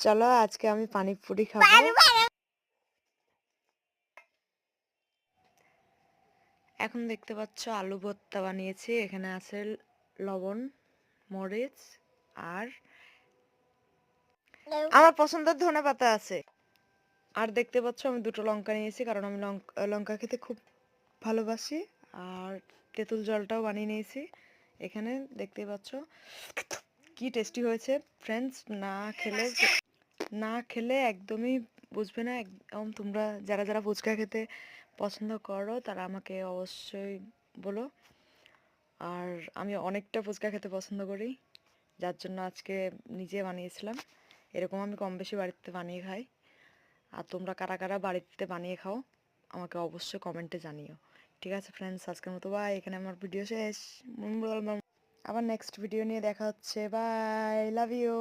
চলো আজকে আমি পানিপুরি খাবো। এখন দেখতে পাচ্ছ আলু ভর্তা বানিয়েছি। এখানে আছে লবণ, মরিচ আর আমার পছন্দের ধনেপাতা আছে। আর দেখতে পাচ্ছ আমি দুটো লঙ্কা নিয়েছি, কারণ আমি লঙ্কা খেতে খুব ভালোবাসি। আর তেঁতুল জলটাও বানিয়ে নিয়েছি। এখানে দেখতে পাচ্ছ কি টেস্টি হয়েছে ফ্রেন্ডস। না খেলে একদমই বুঝবে না। একদম তোমরা যারা যারা ফুচকা খেতে পছন্দ করো তারা আমাকে অবশ্যই বলো। আর আমি অনেকটা ফুচকা খেতে পছন্দ করি, যার জন্য আজকে নিজে বানিয়েছিলাম। এরকম আমি কম বেশি বাড়িতে বানিয়ে খাই। আর তোমরা কারা কারা বাড়িতে বানিয়ে খাও আমাকে অবশ্যই কমেন্টে জানিও। ঠিক আছে ফ্রেন্ডস, আজকের মতো বাই। এখানে আমার ভিডিও শেষ। আবার নেক্সট ভিডিও নিয়ে দেখা হচ্ছে। Bye, love you.